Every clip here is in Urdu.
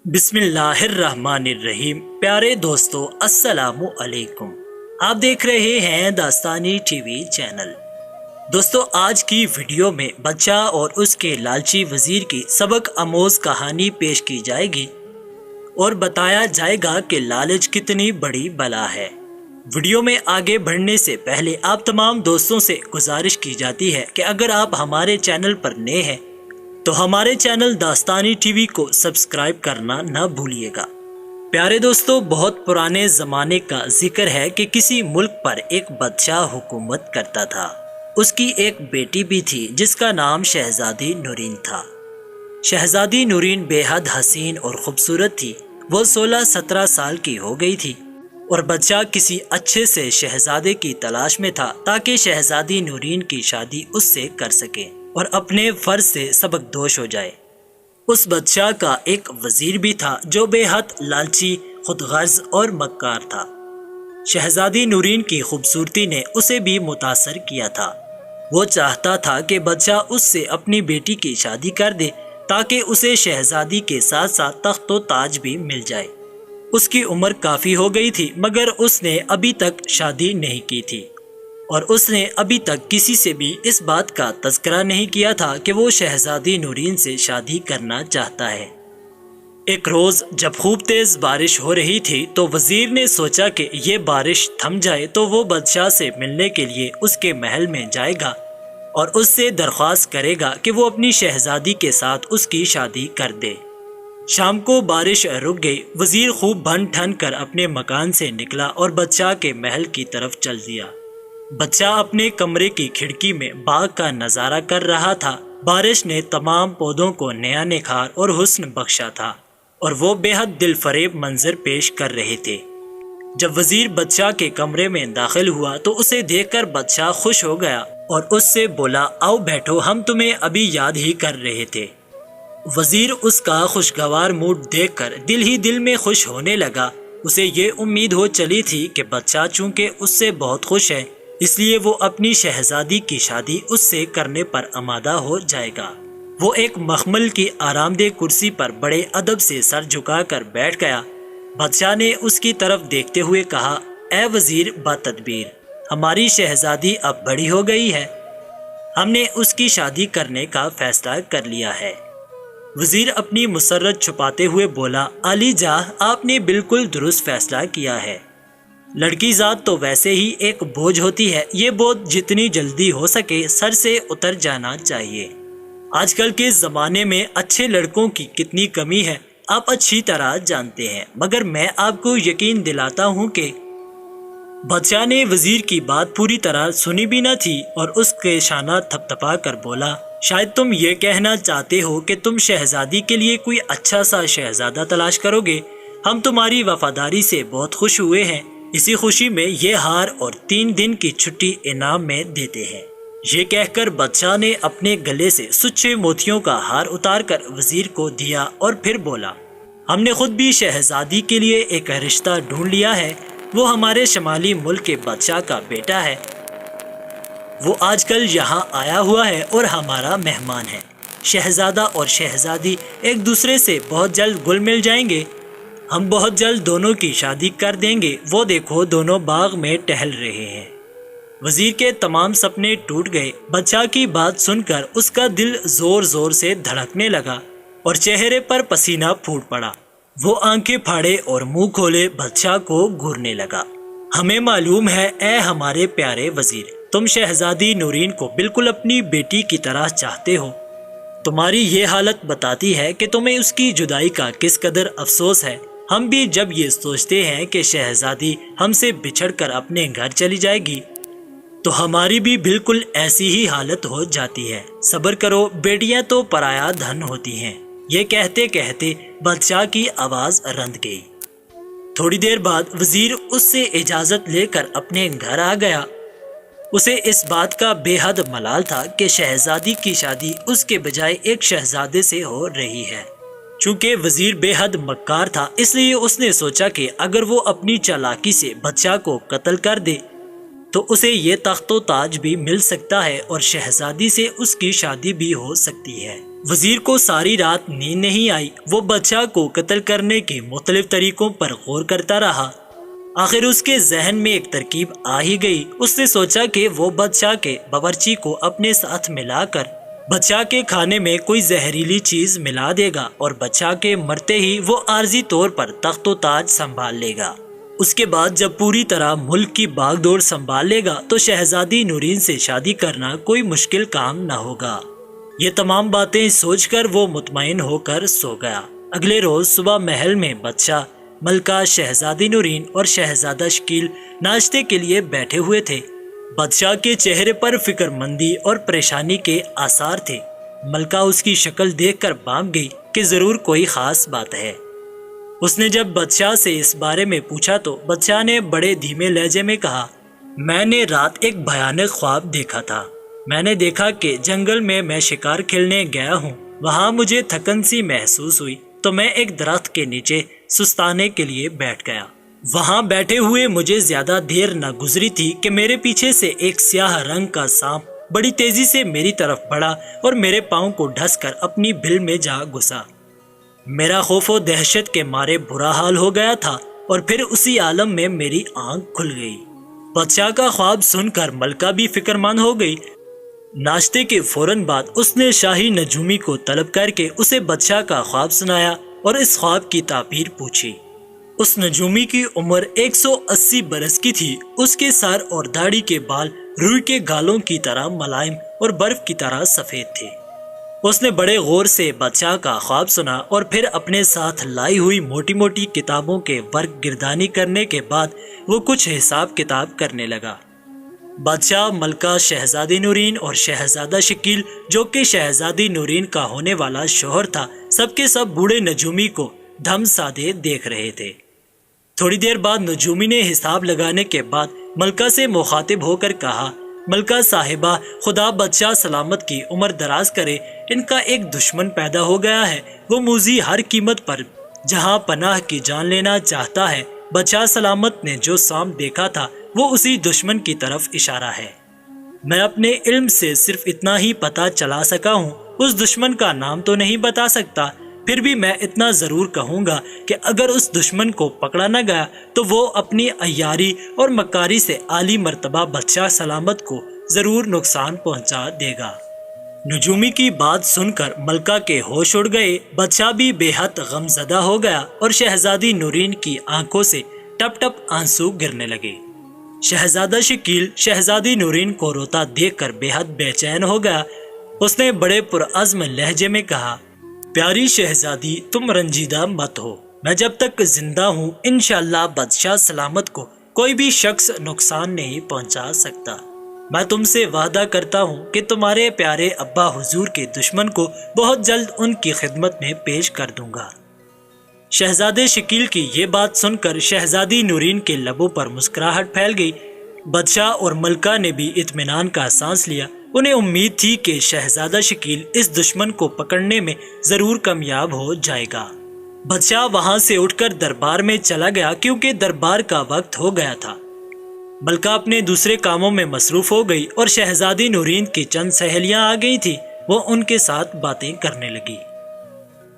بسم اللہ الرحمن الرحیم۔ پیارے دوستو السلام علیکم، آپ دیکھ رہے ہیں داستانی ٹی وی چینل۔ دوستو آج کی ویڈیو میں بادشاہ اور اس کے لالچی وزیر کی سبق آموز کہانی پیش کی جائے گی اور بتایا جائے گا کہ لالچ کتنی بڑی بلا ہے۔ ویڈیو میں آگے بڑھنے سے پہلے آپ تمام دوستوں سے گزارش کی جاتی ہے کہ اگر آپ ہمارے چینل پر نئے ہیں تو ہمارے چینل داستانی ٹی وی کو سبسکرائب کرنا نہ بھولیے گا۔ پیارے دوستو، بہت پرانے زمانے کا ذکر ہے کہ کسی ملک پر ایک بادشاہ حکومت کرتا تھا۔ اس کی ایک بیٹی بھی تھی جس کا نام شہزادی نورین تھا۔ شہزادی نورین بے حد حسین اور خوبصورت تھی۔ وہ 16-17 سال کی ہو گئی تھی اور بادشاہ کسی اچھے سے شہزادے کی تلاش میں تھا تاکہ شہزادی نورین کی شادی اس سے کر سکے اور اپنے فرض سے سبق دوش ہو جائے۔ اس بادشاہ کا ایک وزیر بھی تھا جو بے حد لالچی، خود غرض اور مکار تھا۔ شہزادی نورین کی خوبصورتی نے اسے بھی متاثر کیا تھا۔ وہ چاہتا تھا کہ بادشاہ اس سے اپنی بیٹی کی شادی کر دے تاکہ اسے شہزادی کے ساتھ ساتھ تخت و تاج بھی مل جائے۔ اس کی عمر کافی ہو گئی تھی مگر اس نے ابھی تک شادی نہیں کی تھی اور اس نے ابھی تک کسی سے بھی اس بات کا تذکرہ نہیں کیا تھا کہ وہ شہزادی نورین سے شادی کرنا چاہتا ہے۔ ایک روز جب خوب تیز بارش ہو رہی تھی تو وزیر نے سوچا کہ یہ بارش تھم جائے تو وہ بادشاہ سے ملنے کے لیے اس کے محل میں جائے گا اور اس سے درخواست کرے گا کہ وہ اپنی شہزادی کے ساتھ اس کی شادی کر دے۔ شام کو بارش رک گئی۔ وزیر خوب بن ٹھن کر اپنے مکان سے نکلا اور بادشاہ کے محل کی طرف چل دیا۔ بادشاہ اپنے کمرے کی کھڑکی میں باغ کا نظارہ کر رہا تھا۔ بارش نے تمام پودوں کو نیا نکھار اور حسن بخشا تھا اور وہ بے حد دل فریب منظر پیش کر رہے تھے۔ جب وزیر بادشاہ کے کمرے میں داخل ہوا تو اسے دیکھ کر بادشاہ خوش ہو گیا اور اس سے بولا، آؤ بیٹھو، ہم تمہیں ابھی یاد ہی کر رہے تھے۔ وزیر اس کا خوشگوار موڈ دیکھ کر دل ہی دل میں خوش ہونے لگا۔ اسے یہ امید ہو چلی تھی کہ بادشاہ چونکہ اس سے بہت خوش ہے اس لیے وہ اپنی شہزادی کی شادی اس سے کرنے پر آمادہ ہو جائے گا۔ وہ ایک مخمل کی آرام دہ کرسی پر بڑے ادب سے سر جھکا کر بیٹھ گیا۔ بادشاہ نے اس کی طرف دیکھتے ہوئے کہا، اے وزیر با تدبیر، ہماری شہزادی اب بڑی ہو گئی ہے، ہم نے اس کی شادی کرنے کا فیصلہ کر لیا ہے۔ وزیر اپنی مسرت چھپاتے ہوئے بولا، عالی جاہ، آپ نے بالکل درست فیصلہ کیا ہے۔ لڑکی ذات تو ویسے ہی ایک بوجھ ہوتی ہے، یہ بوجھ جتنی جلدی ہو سکے سر سے اتر جانا چاہیے۔ آج کل کے زمانے میں اچھے لڑکوں کی کتنی کمی ہے آپ اچھی طرح جانتے ہیں، مگر میں آپ کو یقین دلاتا ہوں کہ بادشاہ نے وزیر کی بات پوری طرح سنی بھی نہ تھی اور اس کے شانہ تھپ تھپا کر بولا، شاید تم یہ کہنا چاہتے ہو کہ تم شہزادی کے لیے کوئی اچھا سا شہزادہ تلاش کرو گے۔ ہم تمہاری وفاداری سے بہت خوش ہوئے ہیں، اسی خوشی میں یہ ہار اور 3 دن کی چھٹی انعام میں دیتے ہیں۔ یہ کہہ کر بادشاہ نے اپنے گلے سے سچے موتیوں کا ہار اتار کر وزیر کو دیا اور پھر بولا، ہم نے خود بھی شہزادی کے لیے ایک رشتہ ڈھونڈ لیا ہے۔ وہ ہمارے شمالی ملک کے بادشاہ کا بیٹا ہے۔ وہ آج کل یہاں آیا ہوا ہے اور ہمارا مہمان ہے۔ شہزادہ اور شہزادی ایک دوسرے سے بہت جلد گل مل جائیں گے۔ ہم بہت جلد دونوں کی شادی کر دیں گے۔ وہ دیکھو، دونوں باغ میں ٹہل رہے ہیں۔ وزیر کے تمام سپنے ٹوٹ گئے۔ بادشاہ کی بات سن کر اس کا دل زور زور سے دھڑکنے لگا اور چہرے پر پسینہ پھوٹ پڑا۔ وہ آنکھیں پھاڑے اور منہ کھولے بادشاہ کو گھورنے لگا۔ ہمیں معلوم ہے اے ہمارے پیارے وزیر، تم شہزادی نورین کو بالکل اپنی بیٹی کی طرح چاہتے ہو۔ تمہاری یہ حالت بتاتی ہے کہ تمہیں اس کی جدائی کا کس قدر افسوس ہے۔ ہم بھی جب یہ سوچتے ہیں کہ شہزادی ہم سے بچھڑ کر اپنے گھر چلی جائے گی تو ہماری بھی بالکل ایسی ہی حالت ہو جاتی ہے۔ صبر کرو، بیٹیاں تو پرایا دھن ہوتی ہیں۔ یہ کہتے کہتے بادشاہ کی آواز رند گئی۔ تھوڑی دیر بعد وزیر اس سے اجازت لے کر اپنے گھر آ گیا۔ اسے اس بات کا بے حد ملال تھا کہ شہزادی کی شادی اس کے بجائے ایک شہزادے سے ہو رہی ہے۔ چونکہ وزیر بے حد مکار تھا اس لیے اس نے سوچا کہ اگر وہ اپنی چالاکی سے بادشاہ کو قتل کر دے تو اسے یہ تخت و تاج بھی مل سکتا ہے اور شہزادی سے اس کی شادی بھی ہو سکتی ہے۔ وزیر کو ساری رات نیند نہیں آئی، وہ بادشاہ کو قتل کرنے کے مختلف طریقوں پر غور کرتا رہا۔ آخر اس کے ذہن میں ایک ترکیب آ ہی گئی۔ اس نے سوچا کہ وہ بادشاہ کے باورچی کو اپنے ساتھ ملا کر بادشاہ کے کھانے میں کوئی زہریلی چیز ملا دے گا اور بادشاہ کے مرتے ہی وہ عارضی طور پر تخت و تاج سنبھال لے گا۔ اس کے بعد جب پوری طرح ملک کی باغ دوڑ سنبھال لے گا تو شہزادی نورین سے شادی کرنا کوئی مشکل کام نہ ہوگا۔ یہ تمام باتیں سوچ کر وہ مطمئن ہو کر سو گیا۔ اگلے روز صبح محل میں بادشاہ، ملکہ، شہزادی نورین اور شہزادہ شکیل ناشتے کے لیے بیٹھے ہوئے تھے۔ بادشاہ کے چہرے پر فکر مندی اور پریشانی کے آثار تھے۔ ملکہ اس کی شکل دیکھ کر بانپ گئی کہ ضرور کوئی خاص بات ہے۔ اس نے جب بادشاہ سے اس بارے میں پوچھا تو بادشاہ نے بڑے دھیمے لہجے میں کہا، میں نے رات ایک بھیانک خواب دیکھا تھا۔ میں نے دیکھا کہ جنگل میں شکار کھیلنے گیا ہوں۔ وہاں مجھے تھکن سی محسوس ہوئی تو میں ایک درخت کے نیچے سستانے کے لیے بیٹھ گیا۔ وہاں بیٹھے ہوئے مجھے زیادہ دیر نہ گزری تھی کہ میرے پیچھے سے ایک سیاہ رنگ کا سانپ بڑی تیزی سے میری طرف بڑھا اور میرے پاؤں کو ڈھس کر اپنی بھل میں جا گھسا۔ میرا خوف و دہشت کے مارے برا حال ہو گیا تھا اور پھر اسی عالم میں میری آنکھ کھل گئی۔ بادشاہ کا خواب سن کر ملکہ بھی فکر مند ہو گئی۔ ناشتے کے فوراً بعد اس نے شاہی نجومی کو طلب کر کے اسے بادشاہ کا خواب سنایا اور اس خواب کی تعبیر پوچھی۔ اس نجومی کی عمر 180 برس کی تھی۔ اس کے سر اور داڑھی کے بال روئی کے گالوں کی طرح ملائم اور برف کی طرح سفید تھے۔ اس نے بڑے غور سے بادشاہ کا خواب سنا اور پھر اپنے ساتھ لائی ہوئی موٹی موٹی کتابوں کے ورق گردانی کرنے کے بعد وہ کچھ حساب کتاب کرنے لگا۔ بادشاہ، ملکہ، شہزادی نورین اور شہزادہ شکیل، جو کہ شہزادی نورین کا ہونے والا شوہر تھا، سب کے سب بوڑھے نجومی کو دھم سادے دیکھ رہے تھے۔ تھوڑی دیر بعد نجومی نے حساب لگانے کے بعد ملکہ سے مخاطب ہو کر کہا، ملکہ صاحبہ، خدا بادشاہ سلامت کی عمر دراز کرے، ان کا ایک دشمن پیدا ہو گیا ہے۔ وہ موذی ہر قیمت پر جہاں پناہ کی جان لینا چاہتا ہے۔ بادشاہ سلامت نے جو سانپ دیکھا تھا وہ اسی دشمن کی طرف اشارہ ہے۔ میں اپنے علم سے صرف اتنا ہی پتہ چلا سکا ہوں، اس دشمن کا نام تو نہیں بتا سکتا، پھر بھی میں اتنا ضرور کہوں گا کہ اگر اس دشمن کو پکڑا نہ گیا تو وہ اپنی عیاری اور مکاری سے عالی مرتبہ بادشاہ سلامت کو ضرور نقصان پہنچا دے گا۔ نجومی کی بات سن کر ملکہ کے ہوش اڑ گئے۔ بادشاہ بھی بے حد غم زدہ ہو گیا اور شہزادی نورین کی آنکھوں سے ٹپ ٹپ آنسو گرنے لگے۔ شہزادہ شکیل شہزادی نورین کو روتا دیکھ کر بے حد بے چین ہو گیا۔ اس نے بڑے پرعزم لہجے میں کہا، پیاری شہزادی، تم رنجیدہ مت ہو۔ میں جب تک زندہ ہوں انشاءاللہ بادشاہ سلامت کو کوئی بھی شخص نقصان نہیں پہنچا سکتا۔ میں تم سے وعدہ کرتا ہوں کہ تمہارے پیارے ابا حضور کے دشمن کو بہت جلد ان کی خدمت میں پیش کر دوں گا۔ شہزادے شکیل کی یہ بات سن کر شہزادی نورین کے لبوں پر مسکراہٹ پھیل گئی۔ بادشاہ اور ملکہ نے بھی اطمینان کا سانس لیا۔ انہیں امید تھی کہ شہزادہ شکیل اس دشمن کو پکڑنے میں ضرور کامیاب ہو جائے گا۔ بادشاہ وہاں سے اٹھ کر دربار میں چلا گیا کیونکہ دربار کا وقت ہو گیا تھا۔ ملکہ اپنے دوسرے کاموں میں مصروف ہو گئی اور شہزادی نورین کی چند سہیلیاں آ گئی تھی، وہ ان کے ساتھ باتیں کرنے لگی۔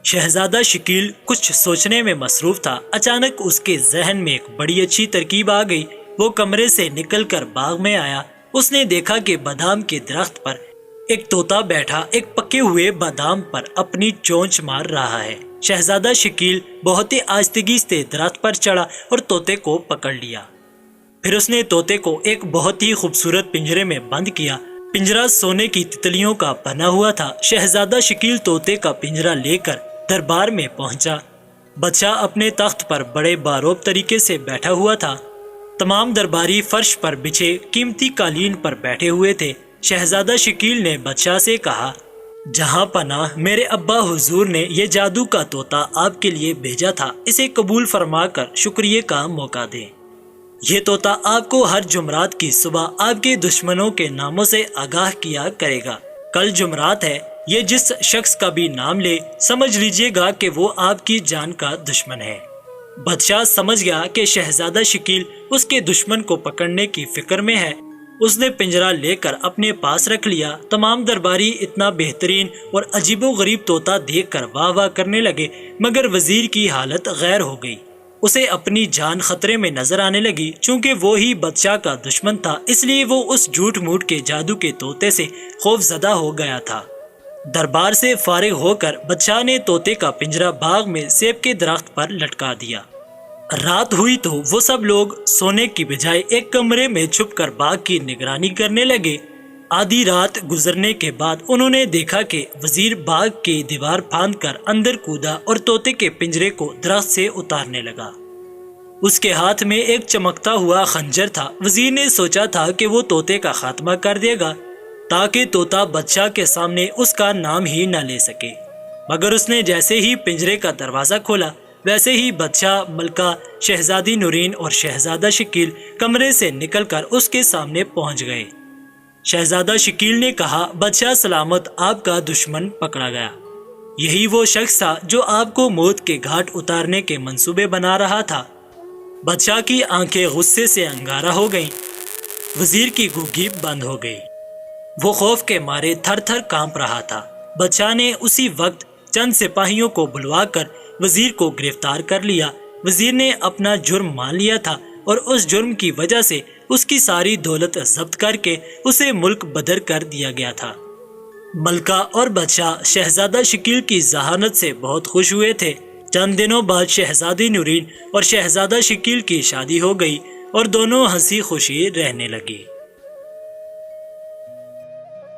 شہزادہ شکیل کچھ سوچنے میں مصروف تھا۔ اچانک اس کے ذہن میں ایک بڑی اچھی ترکیب آ گئی۔ وہ کمرے سے نکل کر باغ میں آیا۔ اس نے دیکھا کہ بادام کے درخت پر ایک طوطا بیٹھا ایک پکے ہوئے بادام پر اپنی چونچ مار رہا ہے۔ شہزادہ شکیل بہت ہی آہستگی سے درخت پر چڑھا اور طوطے کو پکڑ لیا۔ پھر اس نے طوطے کو ایک بہت ہی خوبصورت پنجرے میں بند کیا۔ پنجرہ سونے کی تتلیوں کا بنا ہوا تھا۔ شہزادہ شکیل طوطے کا پنجرہ لے کر دربار میں پہنچا۔ بادشاہ اپنے تخت پر بڑے باروب طریقے سے بیٹھا ہوا تھا۔ تمام درباری فرش پر بچھے قیمتی قالین پر بیٹھے ہوئے تھے۔ شہزادہ شکیل نے بادشاہ سے کہا، جہاں پناہ، میرے ابا حضور نے یہ جادو کا طوطا آپ کے لیے بھیجا تھا، اسے قبول فرما کر شکریہ کا موقع دیں۔ یہ طوطا آپ کو ہر جمعرات کی صبح آپ کے دشمنوں کے ناموں سے آگاہ کیا کرے گا۔ کل جمعرات ہے، یہ جس شخص کا بھی نام لے سمجھ لیجئے گا کہ وہ آپ کی جان کا دشمن ہے۔ بادشاہ سمجھ گیا کہ شہزادہ شکیل اس کے دشمن کو پکڑنے کی فکر میں ہے۔ اس نے پنجرا لے کر اپنے پاس رکھ لیا۔ تمام درباری اتنا بہترین اور عجیب و غریب طوطا دیکھ کر واہ واہ کرنے لگے، مگر وزیر کی حالت غیر ہو گئی۔ اسے اپنی جان خطرے میں نظر آنے لگی۔ چونکہ وہ ہی بادشاہ کا دشمن تھا، اس لیے وہ اس جھوٹ موٹ کے جادو کے طوطے سے خوف زدہ ہو گیا تھا۔ دربار سے فارغ ہو کر بادشاہ نے طوطے کا پنجرا باغ میں سیب کے درخت پر لٹکا دیا۔ رات ہوئی تو وہ سب لوگ سونے کی بجائے ایک کمرے میں چھپ کر باغ کی نگرانی کرنے لگے۔ آدھی رات گزرنے کے بعد انہوں نے دیکھا کہ وزیر باغ کی دیوار پھاند کر اندر کودا اور طوطے کے پنجرے کو درخت سے اتارنے لگا۔ اس کے ہاتھ میں ایک چمکتا ہوا خنجر تھا۔ وزیر نے سوچا تھا کہ وہ طوطے کا خاتمہ کر دے گا تاکہ طوطا بادشاہ کے سامنے اس کا نام ہی نہ لے سکے، مگر اس نے جیسے ہی پنجرے کا دروازہ کھولا ویسے ہی بادشاہ، ملکہ، شہزادی نورین اور شہزادہ شکیل کمرے سے نکل کر اس کے سامنے پہنچ گئے۔ شہزادہ شکیل نے کہا، بادشاہ سلامت، آپ کا دشمن پکڑا گیا۔ یہی وہ شخص تھا جو آپ کو موت کے گھاٹ اتارنے کے منصوبے بنا رہا تھا۔ بادشاہ کی آنکھیں غصے سے انگارہ ہو گئیں۔ وزیر کی گوگی بند ہو گئی۔ وہ خوف کے مارے تھر تھر کانپ رہا تھا۔ بادشاہ نے اسی وقت چند سپاہیوں کو بلوا کر وزیر کو گرفتار کر لیا۔ وزیر نے اپنا جرم مان لیا تھا اور اس جرم کی وجہ سے اس کی ساری دولت ضبط کر کے اسے ملک بدر کر دیا گیا تھا۔ ملکہ اور بادشاہ شہزادہ شکیل کی ذہانت سے بہت خوش ہوئے تھے۔ چند دنوں بعد شہزادی نورین اور شہزادہ شکیل کی شادی ہو گئی اور دونوں ہنسی خوشی رہنے لگی۔